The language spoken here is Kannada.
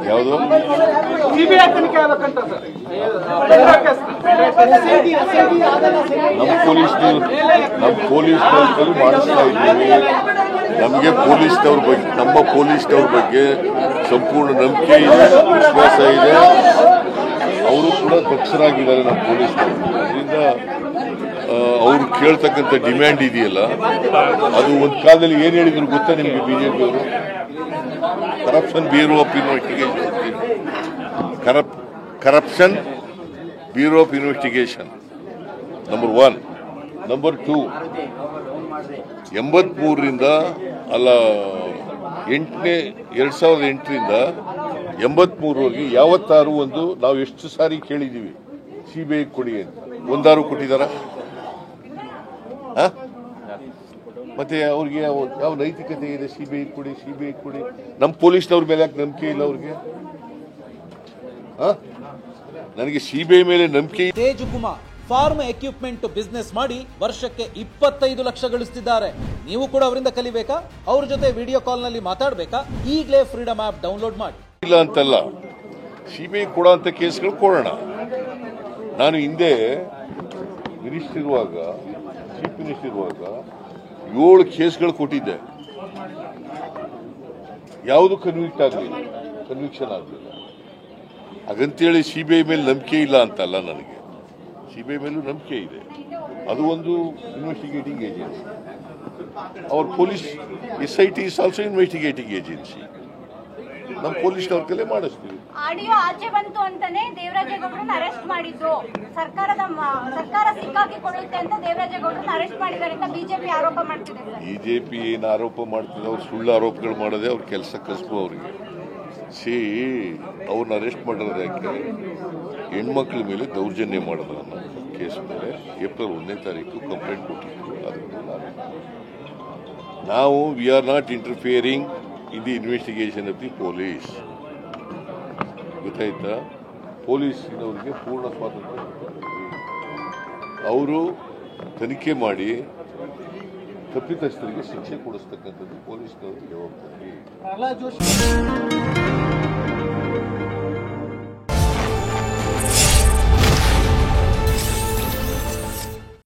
ಯಾವುದು ನಮ್ಮ ಪೊಲೀಸ್ನವ್ರು ಮಾಡಿಸ್ತಾ ಇದ್ದೀವಿ. ನಮಗೆ ಪೊಲೀಸ್ನವ್ರ ಬಗ್ಗೆ, ನಮ್ಮ ಪೊಲೀಸ್ನವ್ರ ಬಗ್ಗೆ ಸಂಪೂರ್ಣ ನಂಬಿಕೆ ಇದೆ, ವಿಶ್ವಾಸ ಇದೆ. ಅವರು ಕೂಡ ದಕ್ಷರಾಗಿದ್ದಾರೆ ನಮ್ಮ ಪೊಲೀಸ್ನವರು. ಅದರಿಂದ ಅವರು ಕೇಳ್ತಕ್ಕಂಥ ಡಿಮ್ಯಾಂಡ್ ಇದೆಯಲ್ಲ, ಅದು ಒಂದು ಕಾಲದಲ್ಲಿ ಏನು ಹೇಳಿದ್ರು ಗೊತ್ತಾ ನಿಮಗೆ? ಬಿಜೆಪಿ ಅವರು corruption bureau of investigation, corruption bureau of investigation number 1. Number 2, 83ರಿಂದ ಅಲ್ಲ 2008ರಿಂದ 83ವರೆಗೆ ಯಾವತ್ತಾರು ಒಂದು ನಾವು ಎಷ್ಟು ಸಾರಿ ಕೇಳಿದ್ದೀವಿ ಸಿಬಿಐ ಕೊಡಿ ಅಂತ, ಒಂದಾರು ಕೊಟ್ಟಿದಾರ? ಮತ್ತೆ ಅವ್ರಿಗೆ ಯಾವ ನೈತಿಕತೆ ಇದೆ? ಸಿಬಿಐ ಕೊಡಿ, ಸಿಬಿಐ ಕೊಡಿ. ನಮ್ಮ ಪೊಲೀಸ್ನವ್ರ ಮೇಲೆ ಯಾಕೆ ನಂಬಿಕೆ ಇಲ್ಲ ಅವ್ರಿಗೆ? ನನಗೆ ಸಿಬಿಐ ಮೇಲೆ ನಂಬಿಕೆ. ತೇಜುಕುಮಾರ್ ಫಾರ್ಮ್ ಎಕ್ವಿಪ್ಮೆಂಟ್ ಬಿಸ್ನೆಸ್ ಮಾಡಿ ವರ್ಷಕ್ಕೆ 25 ಲಕ್ಷ ಗಳಿಸ್ತಿದ್ದಾರೆ. ನೀವು ಕೂಡ ಅವರಿಂದ ಕಲಿಬೇಕಾ? ಅವ್ರ ಜೊತೆ ವಿಡಿಯೋ ಕಾಲ್ ನಲ್ಲಿ ಮಾತಾಡಬೇಕಾ? ಈಗಲೇ ಫ್ರೀಡಮ್ ಆಪ್ ಡೌನ್ಲೋಡ್ ಮಾಡಿ. ಇಲ್ಲ ಅಂತಲ್ಲ, ಸಿಬಿಐ ಕೊಡೋ ಅಂತ ಕೇಸ್ಗಳು ಕೊಡೋಣ. ನಾನು ಹಿಂದೆ ಮಿನಿಸ್ಟರ್ ಇರುವಾಗ, ಚೀಫ್ ಮಿನಿಸ್ಟರ್ ಇರುವಾಗ 7 ಕೇಸ್ಗಳು ಕೊಟ್ಟಿದ್ದೆ. ಯಾವುದು ಕನ್ವಿಕ್ಷನ್ ಆಗಲಿಲ್ಲ. ಹಾಗಂತೇಳಿ ಸಿಬಿಐ ಮೇಲೆ ನಂಬಿಕೆ ಇಲ್ಲ ಅಂತಲ್ಲ. ನನಗೆ ಸಿಬಿಐ ಮೇಲೂ ನಂಬಿಕೆ ಇದೆ. ಅದು ಒಂದು investigating agency. Our police SIT is also investigating agency. ನಮ್ಮ ಪೊಲೀಸ್ನವ್ರ ಕಲೆ ಮಾಡಿಸ್ತೀವಿ. ಆಡಿಯೋ ಆಚೆ ಬಂತು ಅಂತಾನೆ ದೇವರಾಜೇಗೌಡರನ್ನ ಅರೆಸ್ಟ್ ಮಾಡಿದ್ರು. ಸರ್ಕಾರ ಸಿಕ್ಕಾಕಿಕೊಳ್ಳುತ್ತೆ ಅಂತ ದೇವರಾಜೇಗೌಡರನ್ನ ಅರೆಸ್ಟ್ ಮಾಡಿದ್ದಾರೆ ಅಂತ ಬಿಜೆಪಿ ಆರೋಪ ಮಾಡ್ತಿದೆ. ಬಿಜೆಪಿ ಏನು ಆರೋಪ ಮಾಡ್ತಿದೆ? ಅವ್ರು ಸುಳ್ಳು ಆರೋಪಗಳು ಮಾಡೋದೇ ಅವ್ರ ಕೆಲಸ, ಕಸಬು ಅವ್ರಿಗೆ. ಅವ್ರನ್ನ ಅರೆಸ್ಟ್ ಮಾಡೋದು ಯಾಕೆ? ಹೆಣ್ಮಕ್ಳ ಮೇಲೆ ದೌರ್ಜನ್ಯ ಮಾಡೋದು ಅನ್ನೋ ಕೇಸ್ ಮೇಲೆ ಏಪ್ರಿಲ್ 1ನೇ ತಾರೀಕು ಕಂಪ್ಲೇಂಟ್ ಕೊಟ್ಟಿದ್ರು. ನಾವು we are not interfering in the investigation of the police. ಗೊತ್ತಾಯ್ತಾ? ಪೊಲೀಸಿನವ್ರಿಗೆ ಪೂರ್ಣ ಸ್ವಾತಂತ್ರ್ಯ. ಅವರು ತನಿಖೆ ಮಾಡಿ ತಪ್ಪಿತಸ್ಥರಿಗೆ ಶಿಕ್ಷೆ ಕೊಡಿಸ್ತಕ್ಕಂಥದ್ದು ಪೊಲೀಸ್ನವ್ರಿಗೆ ಜವಾಬ್ದಾರಿ.